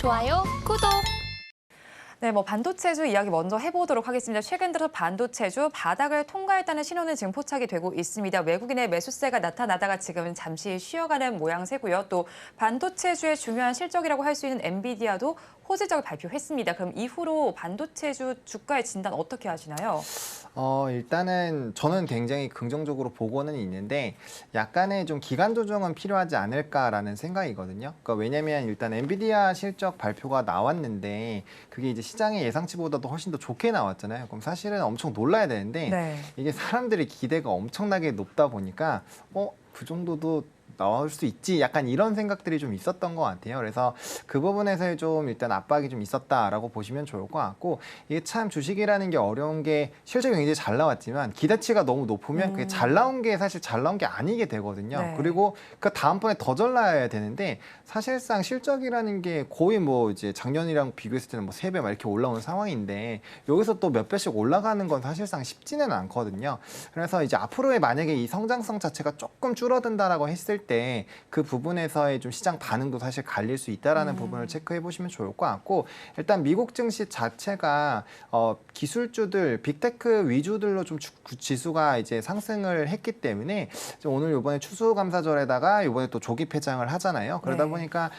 좋아요, 구독! 네, 반도체주 이야기 먼저 해보도록 하겠습니다. 최근 들어 반도체주 바닥을 통과했다는 신호는 지금 포착이 되고 있습니다. 외국인의 매수세가 나타나다가 지금은 잠시 쉬어가는 모양새고요. 또 반도체주의 중요한 실적이라고 할 수 있는 엔비디아도 호재적을 발표했습니다. 그럼 이후로 반도체주 주가의 진단 어떻게 하시나요? 일단은 저는 굉장히 긍정적으로 보고는 있는데 약간의 좀 기간 조정은 필요하지 않을까라는 생각이거든요. 그러니까 왜냐면 일단 엔비디아 실적 발표가 나왔는데 그게 이제 시장의 예상치보다도 훨씬 더 좋게 나왔잖아요. 그럼 사실은 엄청 놀라야 되는데 네. 이게 사람들의 기대가 엄청나게 높다 보니까 그 정도도 나올 수 있지 약간 이런 생각들이 좀 있었던 것 같아요. 그래서 그 부분에서 좀 일단 압박이 좀 있었다라고 보시면 좋을 것 같고 이게 참 주식이라는 게 어려운 게 실적이 굉장히 잘 나왔지만 기대치가 너무 높으면 그게 잘 나온 게 사실 잘 나온 게 아니게 되거든요. 네. 그리고 그 다음번에 더 잘 나야 되는데 사실상 실적이라는 게 거의 이제 작년이랑 비교했을 때는 3배 막 이렇게 올라오는 상황인데 여기서 또 몇 배씩 올라가는 건 사실상 쉽지는 않거든요. 그래서 이제 앞으로의 만약에 이 성장성 자체가 조금 줄어든다라고 했을 때 그 부분에서의 좀 시장 반응도 사실 갈릴 수 있다라는 부분을 체크해 보시면 좋을 것 같고 일단 미국 증시 자체가 기술주들 빅테크 위주들로 좀 지수가 이제 상승을 했기 때문에 오늘 이번에 추수감사절에다가 이번에 또 조기 폐장을 하잖아요. 그러다 네. 보니까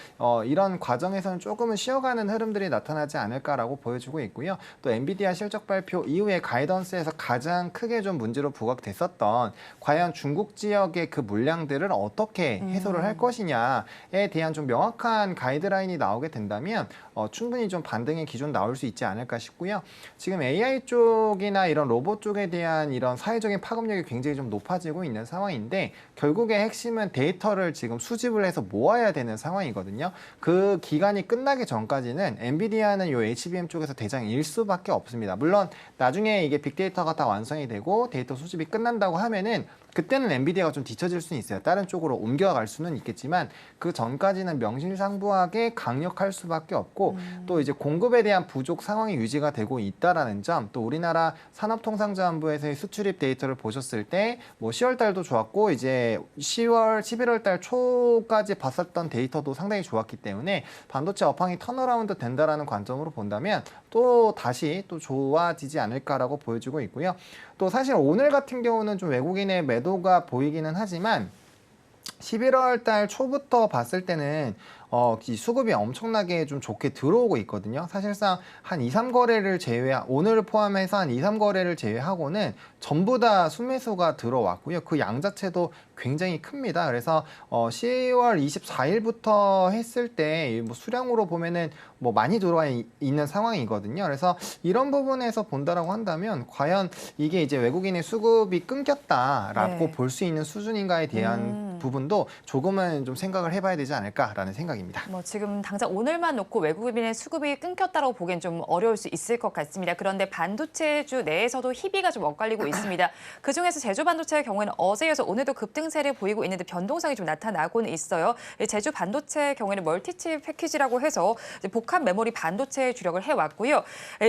이런 과정에서는 조금은 쉬어가는 흐름들이 나타나지 않을까라고 보여지고 있고요. 또 엔비디아 실적 발표 이후에 가이던스에서 가장 크게 좀 문제로 부각됐었던 과연 중국 지역의 그 물량들을 어떻게 해소를 할 것이냐에 대한 좀 명확한 가이드라인이 나오게 된다면 충분히 좀 반등의 기준 나올 수 있지 않을까 싶고요. 지금 AI 쪽이나 이런 로봇 쪽에 대한 이런 사회적인 파급력이 굉장히 좀 높아지고 있는 상황인데 결국의 핵심은 데이터를 지금 수집을 해서 모아야 되는 상황이거든요. 그 기간이 끝나기 전까지는 엔비디아는 이 HBM 쪽에서 대장일 수밖에 없습니다. 물론 나중에 이게 빅데이터가 다 완성이 되고 데이터 수집이 끝난다고 하면은 그때는 엔비디아가 좀 뒤처질 수는 있어요. 다른 쪽으로 옮겨갈 수는 있겠지만 그 전까지는 명실상부하게 강력할 수밖에 없고 또 이제 공급에 대한 부족 상황이 유지가 되고 있다라는 점, 또 우리나라 산업통상자원부에서의 수출입 데이터를 보셨을 때 10월 달도 좋았고 이제 10월, 11월 달 초까지 봤었던 데이터도 상당히 좋았기 때문에 반도체 업황이 턴어라운드 된다라는 관점으로 본다면 또 다시 또 좋아지지 않을까라고 보여지고 있고요. 또 사실 오늘 같은 경우는 좀 외국인의 매도가 보이기는 하지만 11월 달 초부터 봤을 때는 이 수급이 엄청나게 좀 좋게 들어오고 있거든요. 사실상 한 2, 3거래를 오늘을 포함해서 한 2, 3거래를 제외하고는 전부 다 순매수가 들어왔고요. 그 양 자체도 굉장히 큽니다. 그래서 10월 24일부터 했을 때 수량으로 보면은 많이 들어와 있는 상황이거든요. 그래서 이런 부분에서 본다라고 한다면 과연 이게 이제 외국인의 수급이 끊겼다라고 네. 볼 수 있는 수준인가에 대한 부분도 조금은 좀 생각을 해봐야 되지 않을까라는 생각입니다. 지금 당장 오늘만 놓고 외국인의 수급이 끊겼다고 보기엔 좀 어려울 수 있을 것 같습니다. 그런데 반도체주 내에서도 희비가 좀 엇갈리고 있습니다. 그중에서 제주 반도체의 경우에는 어제 이어서 오늘도 급등세를 보이고 있는데 변동성이 좀 나타나고는 있어요. 제주 반도체의 경우에는 멀티칩 패키지라고 해서 복합 메모리 반도체에 주력을 해왔고요.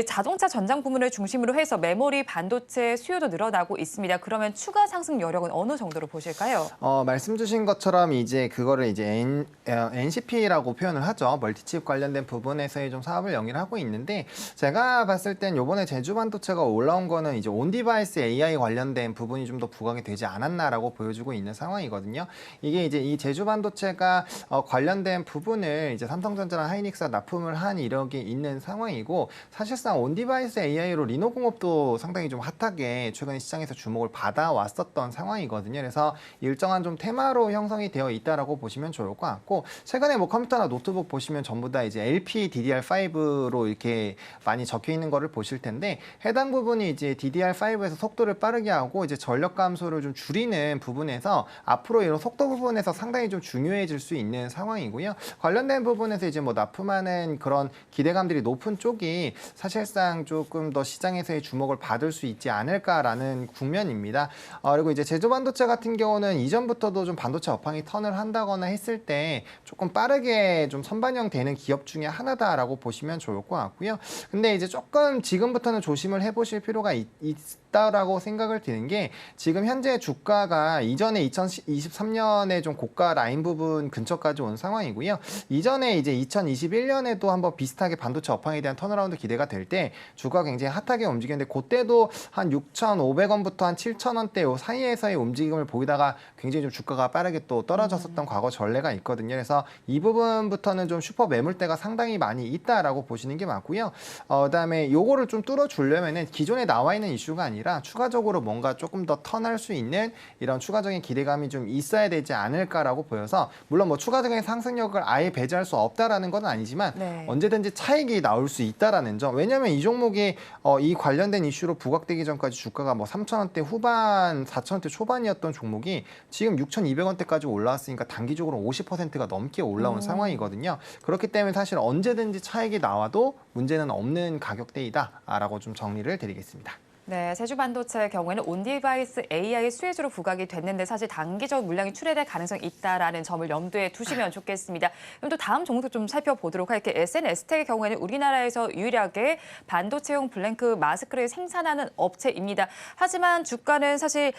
자동차 전장 부문을 중심으로 해서 메모리 반도체 수요도 늘어나고 있습니다. 그러면 추가 상승 여력은 어느 정도로 보실까요? 말씀 주신 것처럼 이제 그거를 이제 NCP라고 표현을 하죠. 멀티칩 관련된 부분에서의 좀 사업을 영위하고 있는데 제가 봤을 땐 요번에 제주 반도체가 올라온 거는 이제 온디바이스 AI 관련된 부분이 좀 더 부각이 되지 않았나라고 보여주고 있는 상황이거든요. 이게 이제 이 제주 반도체가 관련된 부분을 이제 삼성전자랑 하이닉스가 납품을 한 이력이 있는 상황이고 사실상 온디바이스 AI로 리노공업도 상당히 좀 핫하게 최근에 시장에서 주목을 받아왔었던 상황이거든요. 그래서 일정한 좀 테마로 형성이 되어 있다라고 보시면 좋을 것 같고 최근에 컴퓨터나 노트북 보시면 전부 다 이제 LPDDR5로 이렇게 많이 적혀 있는 거를 보실 텐데 해당 부분이 이제 DDR5에서 속도를 빠르게 하고 이제 전력 감소를 좀 줄이는 부분에서 앞으로 이런 속도 부분에서 상당히 좀 중요해질 수 있는 상황이고요. 관련된 부분에서 이제 납품하는 그런 기대감들이 높은 쪽이 사실상 조금 더 시장에서의 주목을 받을 수 있지 않을까라는 국면입니다. 그리고 이제 제주 반도체 같은 경우는 이전부터도 좀 반도체 업황이 턴을 한다거나 했을 때 조금 빠르게 좀 선반영되는 기업 중에 하나다라고 보시면 좋을 것 같고요. 근데 이제 조금 지금부터는 조심을 해보실 필요가 있다라고 생각을 드는 게 지금 현재 주가가 이전에 2023년에 좀 고가 라인 부분 근처까지 온 상황이고요. 이전에 이제 2021년에도 한번 비슷하게 반도체 업황에 대한 턴어라운드 기대가 될 때 주가 굉장히 핫하게 움직였는데 그때도 한 6,500원부터 한 7,000원대 요 사이에서의 움직임을 보이다가 굉장히 좀 주가가 빠르게 또 떨어졌었던 과거 전례가 있거든요. 그래서 이 부분부터는 좀 슈퍼 매물대가 상당히 많이 있다라고 보시는 게 맞고요. 그다음에 요거를 좀 뚫어주려면은 기존에 나와 있는 이슈가 아니라 추가적으로 뭔가 조금 더 턴할 수 있는 이런 추가적인 기대감이 좀 있어야 되지 않을까라고 보여서 물론 뭐 추가적인 상승력을 아예 배제할 수 없다라는 건 아니지만 네. 언제든지 차익이 나올 수 있다라는 점. 왜냐하면 이 종목이 이 관련된 이슈로 부각되기 전까지 주가가 뭐 3,000원대 후반, 4,000원대 초반이었던 종목이 지금 6,200원대까지 올라왔으니까 단기적으로 50%가 넘게 올라온 상황이거든요. 그렇기 때문에 사실 언제든지 차익이 나와도 문제는 없는 가격대이다라고 좀 정리를 드리겠습니다. 네, 제주반도체의 경우에는 온디바이스 AI 수혜주로 부각이 됐는데 사실 단기적 물량이 출회될 가능성이 있다라는 점을 염두에 두시면 좋겠습니다. 그럼 또 다음 종목도 좀 살펴보도록 할게요. SNS텍의 경우에는 우리나라에서 유일하게 반도체용 블랭크 마스크를 생산하는 업체입니다. 하지만 주가는 사실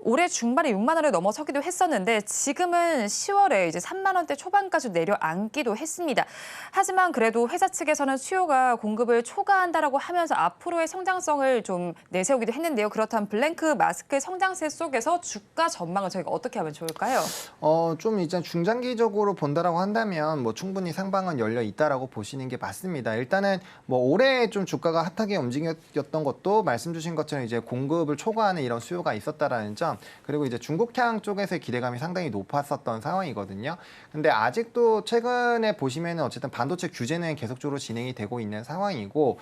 올해 중반에 6만 원을 넘어서기도 했었는데 지금은 10월에 이제 3만 원대 초반까지 내려앉기도 했습니다. 하지만 그래도 회사 측에서는 수요가 공급을 초과한다라고 하면서 앞으로의 성장성을 좀 내세우기도 했는데요. 그렇다면 블랭크 마스크의 성장세 속에서 주가 전망을 저희가 어떻게 하면 좋을까요? 좀 이제 중장기적으로 본다라고 한다면 뭐 충분히 상방은 열려 있다라고 보시는 게 맞습니다. 일단은 뭐 올해 좀 주가가 핫하게 움직였던 것도 말씀 주신 것처럼 이제 공급을 초과하는 이런 수요가 있었다라는 점, 그리고 이제 중국향 쪽에서의 기대감이 상당히 높았었던 상황이거든요. 근데 아직도 최근에 보시면은 어쨌든 반도체 규제는 계속적으로 진행이 되고 있는 상황이고,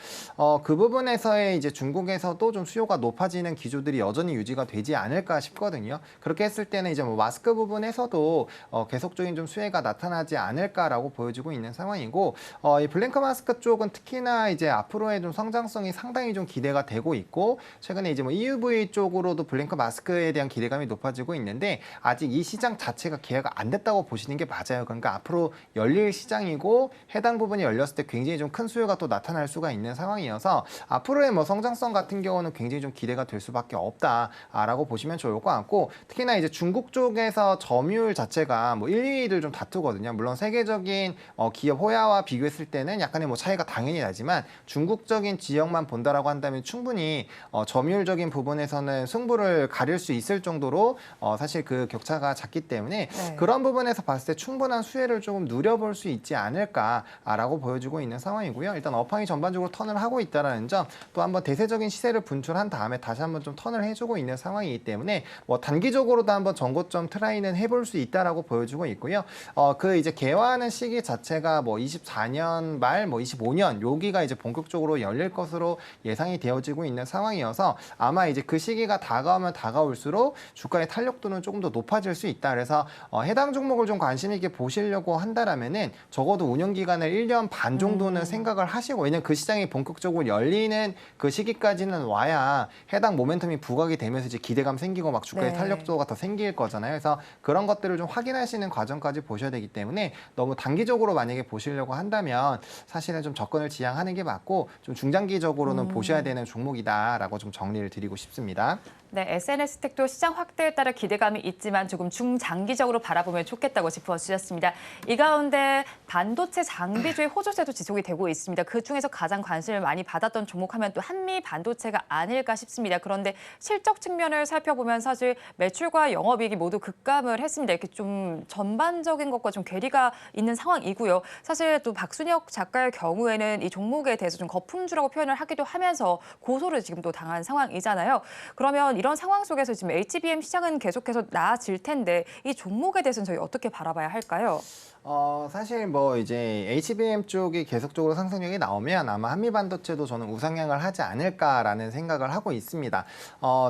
그 부분에서의 이제 중국에서도 좀 수요가 높아지는 기조들이 여전히 유지가 되지 않을까 싶거든요. 그렇게 했을 때는 이제 뭐 마스크 부분에서도 계속적인 좀 수혜가 나타나지 않을까라고 보여지고 있는 상황이고, 이 블랭크 마스크 쪽은 특히나 이제 앞으로의 좀 성장성이 상당히 좀 기대가 되고 있고, 최근에 이제 뭐 EUV 쪽으로도 블랭크 마스크에 대한 기대감이 높아지고 있는데 아직 이 시장 자체가 기회가 안 됐다고 보시는 게 맞아요. 그러니까 앞으로 열릴 시장이고 해당 부분이 열렸을 때 굉장히 좀 큰 수요가 또 나타날 수가 있는 상황이어서 앞으로의 뭐 성장성 같은 경우는 굉장히 좀 기대가 될 수밖에 없다라고 보시면 좋을 것 같고, 특히나 이제 중국 쪽에서 점유율 자체가 뭐 1, 2위를 좀 다투거든요. 물론 세계적인 기업 호야와 비교했을 때는 약간의 뭐 차이가 당연히 나지만 중국적인 지역만 본다라고 한다면 충분히 점유율적인 부분에서는 승부를 가릴 수 있을 정도로 사실 그 격차가 작기 때문에 네. 그런 부분에서 봤을 때 충분한 수혜를 조금 누려볼 수 있지 않을까라고 보여주고 있는 상황이고요. 일단 업황이 전반적으로 턴을 하고 있다는 점, 또 한번 대세적인 시세를 분출한 다음에 다시 한번 좀 턴을 해주고 있는 상황이기 때문에 뭐 단기적으로도 한번 전고점 트라이는 해볼 수 있다라고 보여주고 있고요. 그 이제 개화하는 시기 자체가 뭐 24년 말, 뭐 25년 여기가 이제 본격적으로 열릴 것으로 예상이 되어지고 있는 상황이어서 아마 이제 그 시기가 다가오면 다가올수록 주가의 탄력도는 조금 더 높아질 수 있다. 그래서 해당 종목을 좀 관심 있게 보시려고 한다라면은 적어도 운영 기간을 1년 반 정도는 생각을 하시고, 왜냐면 그 시장이 본격적으로 열리는 그 시기까지는 와야 해당 모멘텀이 부각이 되면서 이제 기대감 생기고 막 주가의 네. 탄력도가 더 생길 거잖아요. 그래서 그런 것들을 좀 확인하시는 과정까지 보셔야 되기 때문에 너무 단기적으로 만약에 보시려고 한다면 사실은 좀 접근을 지향하는 게 맞고, 좀 중장기적으로는 보셔야 되는 종목이다라고 좀 정리를 드리고 싶습니다. 네, SNS텍도 시장 확대에 따라 기대감이 있지만 조금 중장기적으로 바라보면 좋겠다고 짚어주셨습니다. 이 가운데 반도체 장비주의 호조세도 지속이 되고 있습니다. 그중에서 가장 관심을 많이 받았던 종목 하면 또 한미 반도체가 아닐까 싶습니다. 그런데 실적 측면을 살펴보면 사실 매출과 영업이익이 모두 급감을 했습니다. 이렇게 좀 전반적인 것과 좀 괴리가 있는 상황이고요. 사실 또 박순혁 작가의 경우에는 이 종목에 대해서 좀 거품주라고 표현을 하기도 하면서 고소를 지금 또 당한 상황이잖아요. 그러면 이런 상황 속에서 지금 HBM 시장은 계속해서 나아질 텐데 이 종목에 대해서는 저희 어떻게 바라봐야 할까요? 사실 뭐 이제 HBM 쪽이 계속적으로 상승력이 나오면 아마 한미반도체도 저는 우상향을 하지 않을까라는 생각을 하고 있습니다.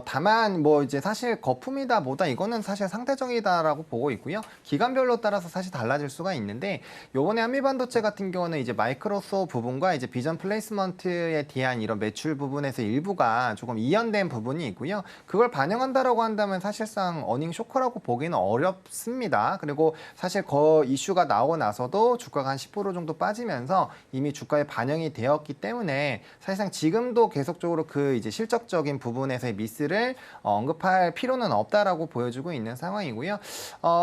다만 뭐 이제 사실 거품이다 뭐다 이거는 사실 상대적이다라고 보고 있고요. 기간별로 따라서 사실 달라질 수가 있는데 요번에 한미반도체 같은 경우는 이제 마이크로소 부분과 이제 비전 플레이스먼트에 대한 이런 매출 부분에서 일부가 조금 이연된 부분이 있고요. 그걸 반영한다라고 한다면 사실상 어닝 쇼크라고 보기는 어렵습니다. 그리고 사실 이슈가 나오고 나서도 주가가 한 10% 정도 빠지면서 이미 주가에 반영이 되었기 때문에 사실상 지금도 계속적으로 그 이제 실적적인 부분에서의 미스를 언급할 필요는 없다라고 보여주고 있는 상황이고요.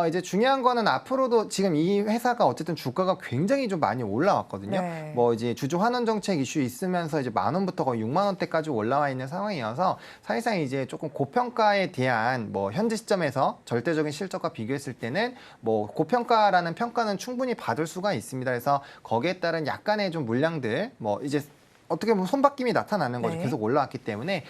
이제 중요한 거는 앞으로도 지금 이 회사가 어쨌든 주가가 굉장히 좀 많이 올라왔거든요. 네. 뭐 이제 주주 환원 정책 이슈 있으면서 이제 10,000원부터 거의 60,000원대까지 올라와 있는 상황이어서 사실상 이제 조금 고평가에 대한 뭐 현재 시점에서 절대적인 실적과 비교했을 때는 뭐 고평가라는 평가는 충분히 받을 수가 있습니다. 그래서 거기에 따른 약간의 좀 물량들 뭐 이제 어떻게 보면 손바뀜이 나타나는 거죠. 네. 계속 올라왔기 때문에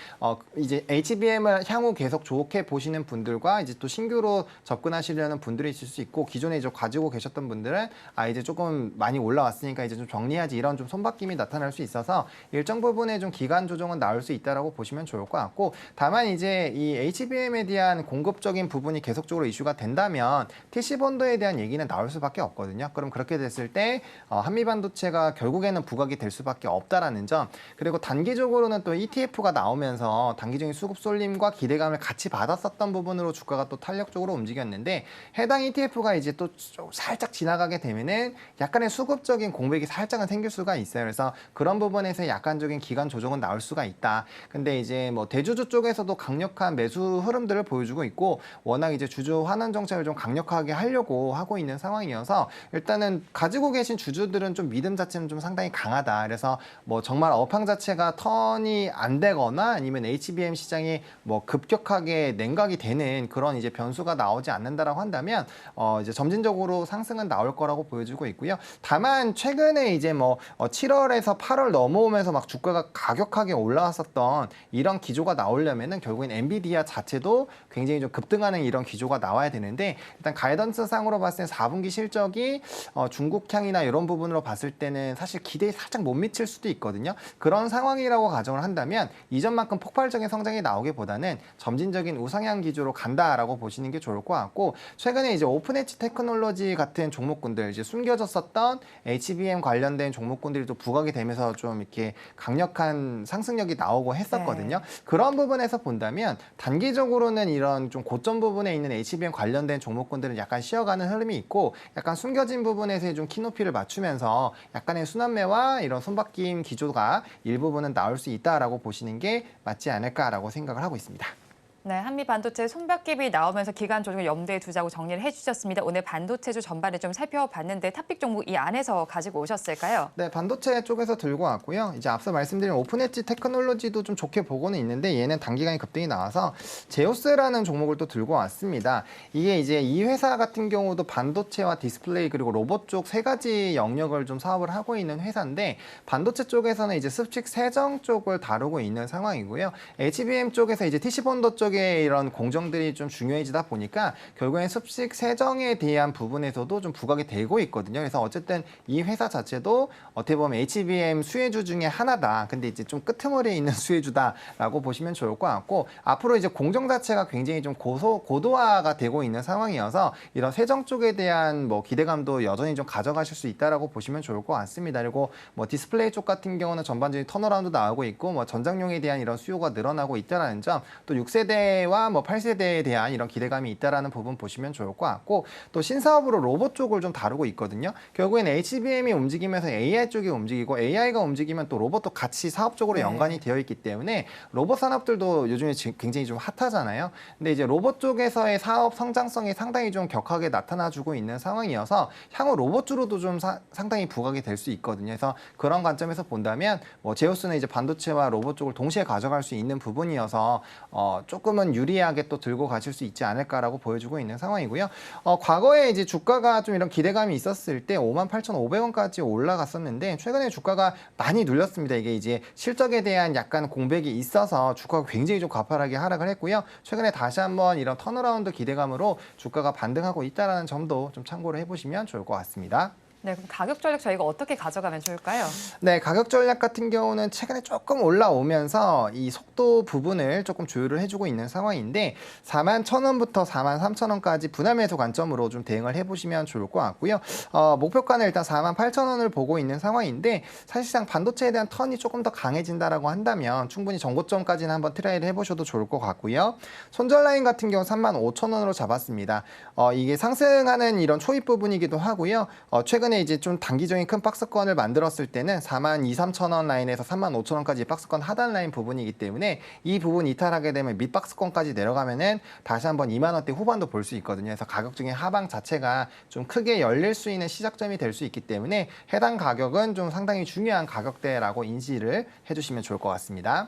이제 HBM을 향후 계속 좋게 보시는 분들과 이제 또 신규로 접근하시려는 분들이 있을 수 있고 기존에 이제 가지고 계셨던 분들은 이제 조금 많이 올라왔으니까 이제 좀 정리하지 이런 좀 손바뀜이 나타날 수 있어서 일정 부분의 좀 기간 조정은 나올 수 있다라고 보시면 좋을 것 같고 다만 이제 이 HBM에 대한 공급적인 부분이 계속적으로 이슈가 된다면 TC 본도에 대한 얘기는 나올 수밖에 없거든요. 그럼 그렇게 됐을 때 한미반도체가 결국에는 부각이 될 수밖에 없다라는 점. 그리고 단기적으로는 또 ETF가 나오면서 단기적인 수급 쏠림과 기대감을 같이 받았었던 부분으로 주가가 또 탄력적으로 움직였는데 해당 ETF가 이제 또 살짝 지나가게 되면은 약간의 수급적인 공백이 살짝은 생길 수가 있어요. 그래서 그런 부분에서 약간적인 기간 조정은 나올 수가 있다. 근데 이제 뭐 대주주 쪽에서도 강력한 매수 흐름들을 보여주고 있고 워낙 이제 주주 환원 정책을 좀 강력하게 하려고 하고 있는 상황이어서 일단은 가지고 계신 주주들은 좀 믿음 자체는 좀 상당히 강하다. 그래서 뭐 정말 업황 자체가 턴이 안 되거나 아니면 HBM 시장이 뭐 급격하게 냉각이 되는 그런 이제 변수가 나오지 않는다라고 한다면 이제 점진적으로 상승은 나올 거라고 보여지고 있고요. 다만 최근에 이제 뭐 7월에서 8월 넘어오면서 막 주가가 가격하게 올라왔었던 이런 기조가 나오려면은 결국엔 엔비디아 자체도 굉장히 좀 급등하는 이런 기조가 나와야 되는데 일단 가이던스 상으로 봤을 때 4분기 실적이 중국향이나 이런 부분으로 봤을 때는 사실 기대에 살짝 못 미칠 수도 있거든요. 그런 상황이라고 가정을 한다면 이전만큼 폭발적인 성장이 나오기보다는 점진적인 우상향 기조로 간다라고 보시는 게 좋을 것 같고 최근에 이제 오픈 엣지 테크놀로지 같은 종목군들 이제 숨겨졌었던 HBM 관련된 종목군들이 또 부각이 되면서 좀 이렇게 강력한 상승력이 나오고 했었거든요. 네. 그런 부분에서 본다면 단기적으로는 이런 좀 고점 부분에 있는 HBM 관련된 종목군들은 약간 쉬어가는 흐름이 있고 약간 숨겨진 부분에서 좀 키높이를 맞추면서 약간의 순환매와 이런 손바뀜 기조가 일부분은 나올 수 있다라고 보시는 게 맞지 않을까라고 생각을 하고 있습니다. 네, 한미 반도체 손바뀜이 나오면서 기간 조정을 염두에 두자고 정리를 해주셨습니다. 오늘 반도체주 전반을 좀 살펴봤는데 탑픽 종목 이 안에서 가지고 오셨을까요? 네, 반도체 쪽에서 들고 왔고요. 이제 앞서 말씀드린 오픈 엣지 테크놀로지도 좀 좋게 보고는 있는데 얘는 단기간에 급등이 나와서 제오스라는 종목을 또 들고 왔습니다. 이게 이제 이 회사 같은 경우도 반도체와 디스플레이 그리고 로봇 쪽 세 가지 영역을 좀 사업을 하고 있는 회사인데 반도체 쪽에서는 이제 습식 세정 쪽을 다루고 있는 상황이고요. HBM 쪽에서 이제 TC 본도 쪽에 이런 공정들이 좀 중요해지다 보니까 결국엔 습식 세정에 대한 부분에서도 좀 부각이 되고 있거든요. 그래서 어쨌든 이 회사 자체도 어떻게 보면 HBM 수혜주 중에 하나다. 근데 이제 좀 끄트머리에 있는 수혜주다라고 보시면 좋을 것 같고 앞으로 이제 공정 자체가 굉장히 좀 고도화가 되고 있는 상황이어서 이런 세정 쪽에 대한 뭐 기대감도 여전히 좀 가져가실 수 있다라고 보시면 좋을 것 같습니다. 그리고 뭐 디스플레이 쪽 같은 경우는 전반적인 턴어라운드 나오고 있고 뭐 전장용에 대한 이런 수요가 늘어나고 있다라는 점, 또 6세대와 뭐 8세대에 대한 이런 기대감이 있다라는 부분 보시면 좋을 것 같고 또 신사업으로 로봇 쪽을 좀 다루고 있거든요. 결국엔 HBM이 움직이면서 AI 쪽이 움직이고 AI가 움직이면 또 로봇도 같이 사업적으로 네. 연관이 되어 있기 때문에 로봇 산업들도 요즘에 굉장히 좀 핫하잖아요. 근데 이제 로봇 쪽에서의 사업 성장성이 상당히 좀 격하게 나타나주고 있는 상황이어서 향후 로봇주로도 좀 상당히 부각이 될 수 있거든요. 그래서 그런 관점에서 본다면 뭐 제우스는 이제 반도체와 로봇 쪽을 동시에 가져갈 수 있는 부분이어서 조금 조금은 유리하게 또 들고 가실 수 있지 않을까라고 보여주고 있는 상황이고요. 과거에 이제 주가가 좀 이런 기대감이 있었을 때 58,500원까지 올라갔었는데 최근에 주가가 많이 눌렸습니다. 이게 이제 실적에 대한 약간 공백이 있어서 주가가 굉장히 좀 가파르게 하락을 했고요. 최근에 다시 한번 이런 턴어라운드 기대감으로 주가가 반등하고 있다는 점도 좀 참고를 해보시면 좋을 것 같습니다. 네, 그럼 가격 전략 저희가 어떻게 가져가면 좋을까요? 네, 가격 전략 같은 경우는 최근에 조금 올라오면서 이 속도 부분을 조금 조율을 해주고 있는 상황인데 41,000원부터 43,000원까지 분할 매수 관점으로 좀 대응을 해보시면 좋을 것 같고요. 목표가는 일단 48,000원을 보고 있는 상황인데 사실상 반도체에 대한 턴이 조금 더 강해진다라고 한다면 충분히 전고점까지는 한번 트라이를 해보셔도 좋을 것 같고요. 손절 라인 같은 경우 35,000원으로 잡았습니다. 이게 상승하는 이런 초입 부분이기도 하고요. 최근에 이제 좀 단기적인 큰 박스권을 만들었을 때는 42,000~43,000원 라인에서 35,000원까지 박스권 하단 라인 부분이기 때문에 이 부분 이탈하게 되면 밑 박스권까지 내려가면은 다시 한번 2만 원대 후반도 볼 수 있거든요. 그래서 가격적인 하방 자체가 좀 크게 열릴 수 있는 시작점이 될 수 있기 때문에 해당 가격은 좀 상당히 중요한 가격대라고 인지를 해주시면 좋을 것 같습니다.